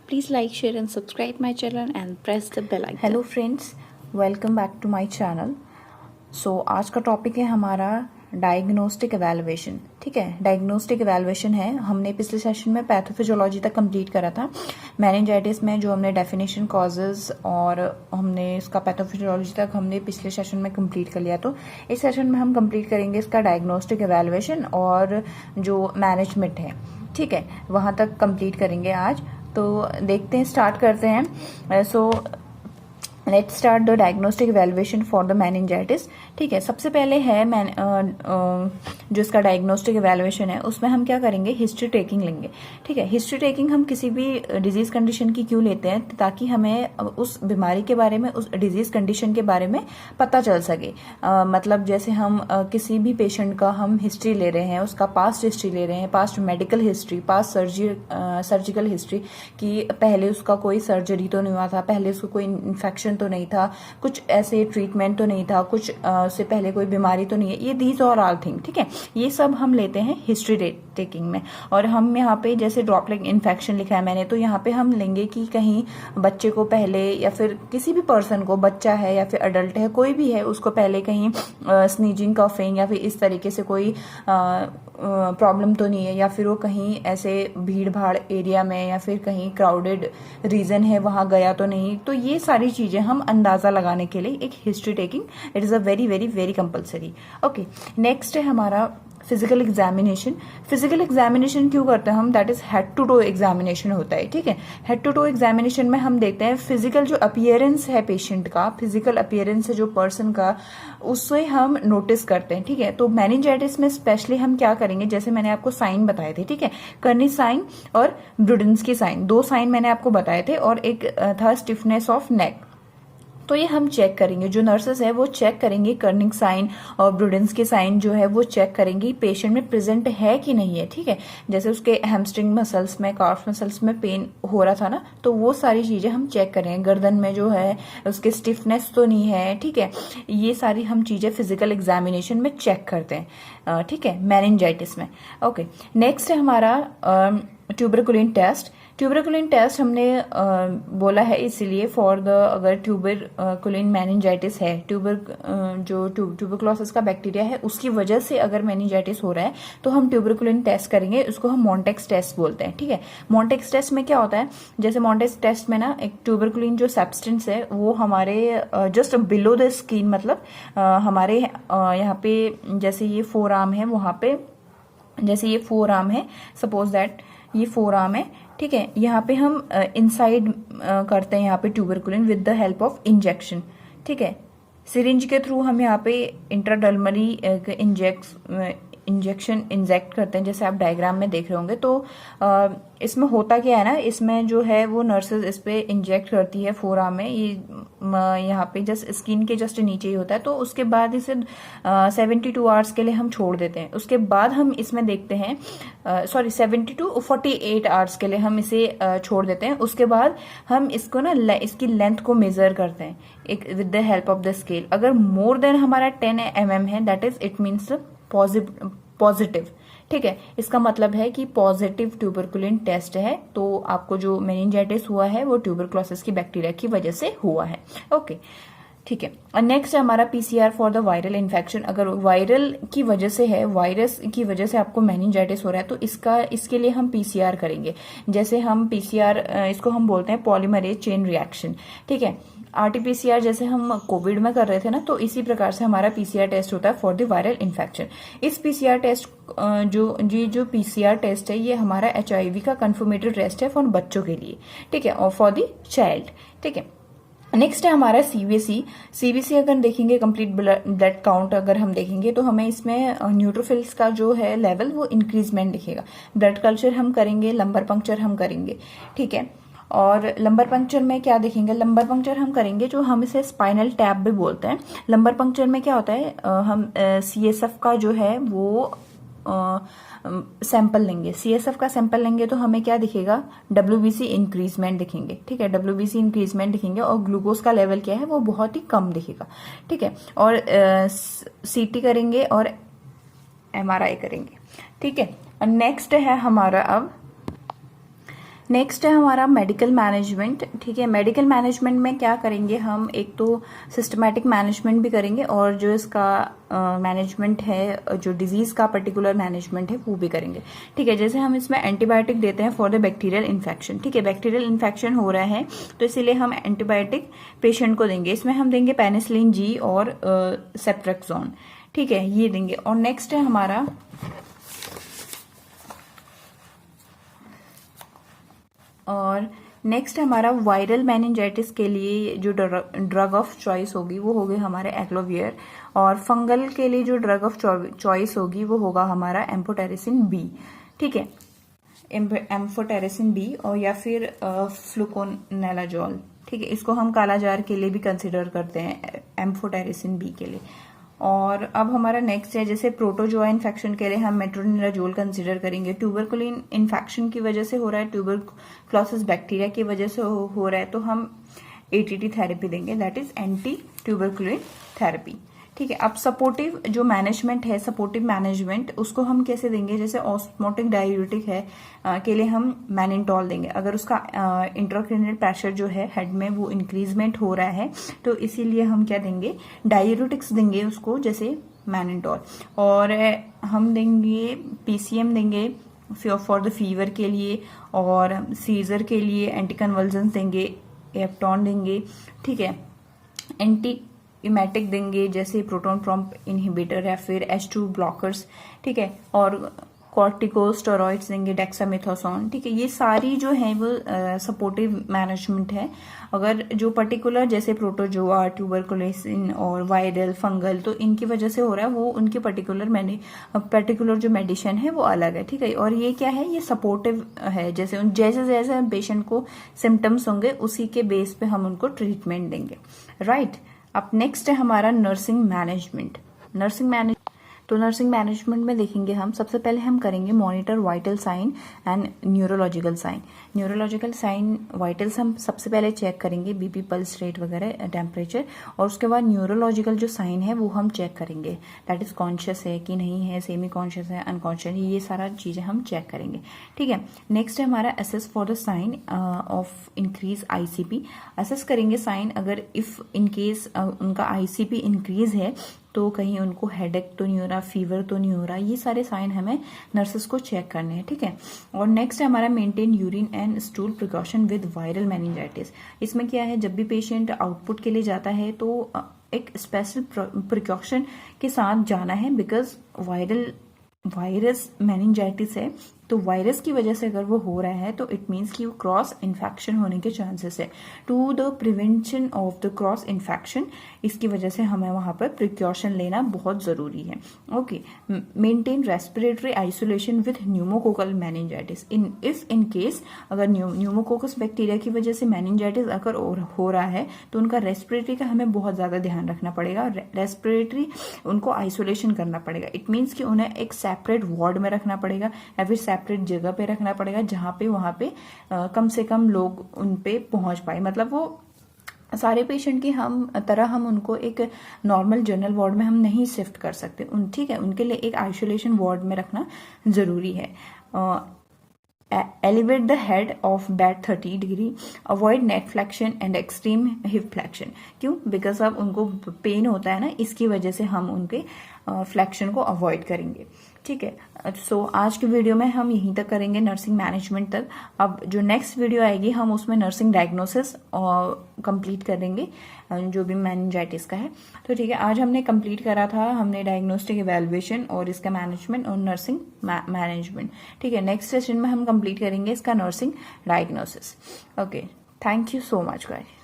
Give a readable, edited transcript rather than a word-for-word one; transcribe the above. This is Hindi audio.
Please like, share and subscribe my channel and press the bell icon. Hello friends, welcome back to my channel. So आज का टॉपिक है हमारा डायग्नोस्टिक एवेलुएशन। ठीक है, डायग्नोस्टिक एवेलुएशन है। हमने पिछले सेशन में पैथोफिजियोलॉजी तक कंप्लीट करा था। मेनिंजाइटिस में जो हमने डेफिनेशन, कॉजेज और हमने इसका पैथोफिजियोलॉजी तक हमने पिछले सेशन में कंप्लीट कर लिया। तो इस सेशन में हम कंप्लीट करेंगे इसका डायग्नोस्टिक एवेलुएशन और जो मैनेजमेंट है, ठीक है, वहां तक कंप्लीट करेंगे आज। तो देखते हैं, स्टार्ट करते हैं। So let's start the diagnostic evaluation for the meningitis. ठीक है, सबसे पहले है जो इसका डायग्नोस्टिक एवेलुएशन है उसमें हम क्या करेंगे, हिस्ट्री टेकिंग लेंगे। ठीक है, हिस्ट्री टेकिंग हम किसी भी डिजीज कंडीशन की क्यों लेते हैं, ताकि हमें उस बीमारी के बारे में, उस डिजीज कंडीशन के बारे में पता चल सके। मतलब जैसे हम किसी भी पेशेंट का हम हिस्ट्री ले रहे हैं, उसका पास्ट हिस्ट्री ले रहे हैं, past medical history, past surgical history, कि पहले उसका कोई सर्जरी तो नहीं हुआ था, पहले उसको कोई इन्फेक्शन तो नहीं था, कुछ ऐसे ट्रीटमेंट तो नहीं था, कुछ उससे पहले कोई बीमारी तो नहीं है, ये दीज और ऑल थिंग। ठीक है, ये सब हम लेते हैं हिस्ट्री टेकिंग में। और हम यहाँ पे जैसे ड्रॉपलेट इन्फेक्शन लिखा है मैंने, तो यहाँ पे हम लेंगे कि कहीं बच्चे को पहले, या फिर किसी भी पर्सन को, बच्चा है या फिर अडल्ट है, कोई भी है, उसको पहले कहीं स्नीजिंग, कफिंग या फिर इस तरीके से कोई प्रॉब्लम तो नहीं है, या फिर वो कहीं ऐसे भीड़ भाड़ एरिया में या फिर कहीं क्राउडेड रीजन है वहां गया तो नहीं। तो ये सारी चीजें हम अंदाजा लगाने के लिए एक history taking, it is a very very very compulsory. Okay, next है हमारा फिजिकल एग्जामिनेशन। फिजिकल एग्जामिनेशन क्यों करते हैं हम, that is head to toe examination होता है। ठीक है, हेड टू टो एग्जामिनेशन में हम देखते हैं फिजिकल जो अपीयरेंस है पेशेंट का, फिजिकल अपीयरेंस है जो पर्सन का, उससे हम नोटिस करते हैं। ठीक है, तो मेनिंजाइटिस में स्पेशली हम क्या करेंगे, जैसे मैंने आपको साइन बताए थे। ठीक है, कर्नी साइन और ब्रुडेंस्की साइन, दो साइन मैंने आपको बताए थे, और एक था स्टिफनेस ऑफ नेक। तो ये हम चेक करेंगे, जो नर्सेस है वो चेक करेंगे कर्निंग साइन और ब्रुडेंस्की साइन जो है वो चेक करेंगे पेशेंट में प्रेजेंट है कि नहीं है। ठीक है, जैसे उसके हैमस्ट्रिंग मसल्स में, काफ मसल्स में पेन हो रहा था ना, तो वो सारी चीजें हम चेक करेंगे। गर्दन में जो है उसके स्टिफनेस तो नहीं है। ठीक है, ये सारी हम चीजें फिजिकल एग्जामिनेशन में चेक करते हैं। ठीक है, मेनिंजाइटिस में। ओके, नेक्स्ट है हमारा ट्यूबरकुलिन टेस्ट। ट्यूबरकुलिन टेस्ट हमने बोला है इसीलिए फॉर द, अगर ट्यूबरकुलिन मेनिंजाइटिस है, जो ट्यूबरकुलोसिस का बैक्टीरिया है उसकी वजह से अगर मेनिंजाइटिस हो रहा है तो हम ट्यूबरकुलिन टेस्ट करेंगे, उसको हम मॉन्टेक्स टेस्ट बोलते हैं। ठीक है, मॉन्टेक्स टेस्ट में क्या होता है, जैसे मॉन्टेक्स टेस्ट में ना एक ट्यूबरकुलिन जो सब्सटेंस है वो हमारे जस्ट बिलो द स्किन, मतलब हमारे यहाँ पे जैसे ये फोर आर्म है, वहां पे जैसे ये फोर आर्म है, सपोज दैट ये फोर आर्म है। ठीक है, यहाँ पे हम इनसाइड करते हैं यहाँ पे tuberculin with the help of injection. ठीक है, सिरिंज के थ्रू हम यहाँ पे इंट्राडर्मली इंजेक्शन इंजेक्ट करते हैं, जैसे आप डायग्राम में देख रहे होंगे। तो इसमें होता क्या है ना, इसमें जो है वो नर्सेज इस पे इंजेक्ट करती है फोर आर्म में, ये यहाँ पे जस्ट स्किन के जस्ट नीचे ही होता है। तो उसके बाद इसे 72 आवर्स के लिए हम छोड़ देते हैं। उसके बाद हम इसमें देखते हैं, 48 आवर्स के लिए हम इसे छोड़ देते हैं। उसके बाद हम इसको ना इसकी लेंथ को मेजर करते हैं एक with the help of the scale. अगर मोर देन हमारा 10 mm है, that is it means positive. ठीक है, इसका मतलब है कि पॉजिटिव ट्यूबरकुलिन टेस्ट है, तो आपको जो मेनिंजाइटिस हुआ है वो ट्यूबरकुलोसिस की बैक्टीरिया की वजह से हुआ है। ओके, ठीक है, और नेक्स्ट है हमारा PCR for the viral infection. अगर वायरल की वजह से है, वायरस की वजह से आपको मेनिंजाइटिस हो रहा है, तो इसके लिए हम पीसीआर करेंगे। जैसे हम पीसीआर, इसको हम बोलते हैं पॉलीमरेज चेन रिएक्शन। ठीक है, आरटीपीसीआर जैसे हम कोविड में कर रहे थे ना, तो इसी प्रकार से हमारा पीसीआर टेस्ट होता है फॉर द वायरल इन्फेक्शन। इस पीसीआर टेस्ट जो पीसीआर टेस्ट है ये हमारा एचआईवी का कंफर्मेटरी टेस्ट है फॉर बच्चों के लिए। ठीक है, और फॉर द चाइल्ड। ठीक है, नेक्स्ट है हमारा सीबीसी। सीबीसी अगर देखेंगे, कंप्लीट ब्लड काउंट अगर हम देखेंगे, तो हमें इसमें न्यूट्रोफिल्स का जो है लेवल वो इंक्रीजमेंट दिखेगा। ब्लड कल्चर हम करेंगे, लंबर पंक्चर हम करेंगे। ठीक है, और लंबर पंक्चर में क्या देखेंगे, लंबर पंक्चर हम करेंगे, जो हम इसे स्पाइनल टैप भी बोलते हैं। लंबर पंक्चर में क्या होता है, हम सीएसएफ का जो है वो सैंपल लेंगे, सीएसएफ का सैंपल लेंगे, तो हमें क्या दिखेगा, डब्ल्यूबीसी इंक्रीजमेंट दिखेंगे। ठीक है, डब्ल्यूबीसी इंक्रीजमेंट दिखेंगे, और ग्लूकोज का लेवल क्या है वो बहुत ही कम दिखेगा। ठीक है, और सीटी करेंगे और एमआरआई करेंगे। ठीक है, नेक्स्ट है हमारा अब नेक्स्ट है हमारा मेडिकल मैनेजमेंट। ठीक है, मेडिकल मैनेजमेंट में क्या करेंगे हम, एक तो सिस्टमैटिक मैनेजमेंट भी करेंगे और जो इसका मैनेजमेंट है, जो डिजीज का पर्टिकुलर मैनेजमेंट है वो भी करेंगे। ठीक है, जैसे हम इसमें एंटीबायोटिक देते हैं फॉर द बैक्टीरियल इन्फेक्शन। ठीक है, बैक्टीरियल इन्फेक्शन हो रहा है तो इसीलिए हम एंटीबायोटिक पेशेंट को देंगे। इसमें हम देंगे पेनिसिलिन जी और सेफ्ट्रेक्सोन। ठीक है, ये देंगे। और नेक्स्ट है हमारा वायरल मेनिंजाइटिस के लिए जो ड्रग ऑफ चॉइस होगी वो होगी हमारे एक्लोवियर, और फंगल के लिए जो ड्रग ऑफ चॉइस होगी वो होगा हमारा एम्फोटेरिसिन बी। ठीक है, एम्फोटेरिसिन बी और या फिर फ्लूकोनेलाजोल। ठीक है, इसको हम कालाजार के लिए भी कंसिडर करते हैं, एम्फोटेरिसिन बी के लिए। और अब हमारा नेक्स्ट है, जैसे प्रोटोजोआ इन्फेक्शन के लिए हम मेट्रोनिडाजोल कंसिडर करेंगे। ट्यूबरकुलिन इन्फेक्शन की वजह से हो रहा है, ट्यूबरक्लोसिस बैक्टीरिया की वजह से हो रहा है, तो हम एटीटी थेरेपी देंगे, that is anti tuberculin therapy. ठीक है, अब सपोर्टिव जो मैनेजमेंट है, सपोर्टिव मैनेजमेंट उसको हम कैसे देंगे, जैसे ऑस्मोटिक डायूरेटिक है के लिए हम मैनिटॉल देंगे। अगर उसका इंट्राक्रेनियल प्रेशर जो है हेड में वो इंक्रीजमेंट हो रहा है तो इसीलिए हम क्या देंगे, डायूरेटिक्स देंगे उसको, जैसे मैनिटॉल। और हम देंगे पीसीएम देंगे फॉर द फीवर के लिए, और सीजर के लिए एंटीकन्वल्जेंस देंगे, एप्टॉन देंगे। ठीक है, एंटी इमेटिक देंगे जैसे प्रोटॉन पंप इनहिबिटर या फिर H2 ब्लॉकर्स। ठीक है, और कॉर्टिकोस्टेरॉइड्स देंगे, डेक्सामेथासोन। ठीक है, ये सारी जो है वो सपोर्टिव मैनेजमेंट है। अगर जो पर्टिकुलर जैसे प्रोटोजोआ, ट्यूबरकुलोसिस और वायरल, फंगल, तो इनकी वजह से हो रहा है, वो उनकी पर्टिकुलर जो मेडिसिन है वो अलग है। ठीक है, और ये क्या है, ये सपोर्टिव है। जैसे जैसे पेशेंट को सिम्टम्स होंगे उसी के बेस पे हम उनको ट्रीटमेंट देंगे। राइट, अब नेक्स्ट है हमारा नर्सिंग मैनेजमेंट। नर्सिंग मैनेजमेंट में देखेंगे हम, सबसे पहले हम करेंगे monitor vital sign and neurological sign. Neurological sign, vitals हम सबसे पहले चेक करेंगे, बीपी, पल्स रेट वगैरह, टेम्परेचर, और उसके बाद न्यूरोलॉजिकल जो साइन है वो हम चेक करेंगे, दैट इज कॉन्शियस है कि नहीं है, सेमी कॉन्शियस है, अनकॉन्शियस, ये सारा चीजें हम चेक करेंगे। ठीक है, नेक्स्ट है हमारा assess for the sign of increase ICP. Assess करेंगे साइन, अगर इफ इन केस उनका आईसीपी इंक्रीज है तो कहीं उनको हेडेक तो नहीं हो रहा, फीवर तो नहीं हो रहा, ये सारे साइन हमें नर्सेस को चेक करने हैं। ठीक है, और नेक्स्ट है हमारा maintain urine and stool precaution with viral meningitis. इसमें क्या है, जब भी पेशेंट आउटपुट के लिए जाता है तो एक स्पेशल प्रिकॉशन के साथ जाना है, बिकॉज वायरस मेनिंजाइटिस है, तो वायरस की वजह से अगर वो हो रहा है तो इट मीन्स कि वो क्रॉस इन्फेक्शन होने के चांसेस है। To the prevention of the cross infection, इसकी वजह से हमें वहां पर प्रिकॉशन लेना बहुत जरूरी है। Okay, maintain respiratory isolation with pneumococcal meningitis. In case अगर न्यूमोकोकस बैक्टीरिया की वजह से मेनिंजाइटिस अगर हो रहा है तो उनका रेस्पिरेटरी का हमें बहुत ज्यादा ध्यान रखना पड़ेगा, रेस्पिरेटरी उनको आइसोलेशन करना पड़ेगा। इट मीन्स कि उन्हें एक सेपरेट वार्ड में रखना पड़ेगा या फिर सेपरेट जगह पे रखना पड़ेगा, जहां पे वहां पे कम से कम लोग उन पे पहुंच पाए। मतलब वो सारे पेशेंट की हम उनको एक नॉर्मल जनरल वार्ड में हम नहीं शिफ्ट कर सकते। ठीक है, उनके लिए एक आइसोलेशन वार्ड में रखना जरूरी है। Elevate the head of bed 30 degree, avoid neck flexion and extreme hip flexion. क्यों? बिकॉज अब उनको पेन होता है ना, इसकी वजह से हम उनके फ्लेक्शन को अवॉइड करेंगे। ठीक है, सो आज की वीडियो में हम यहीं तक करेंगे, नर्सिंग मैनेजमेंट तक। अब जो नेक्स्ट वीडियो आएगी हम उसमें नर्सिंग डायग्नोसिस कंप्लीट करेंगे, जो भी मेनिंजाइटिस का है। तो ठीक है, आज हमने कंप्लीट करा था, हमने डायग्नोस्टिक इवैल्यूएशन और इसका मैनेजमेंट और नर्सिंग मैनेजमेंट। ठीक है, नेक्स्ट सेशन में हम कंप्लीट करेंगे इसका nursing diagnosis. Okay, thank you so much guys.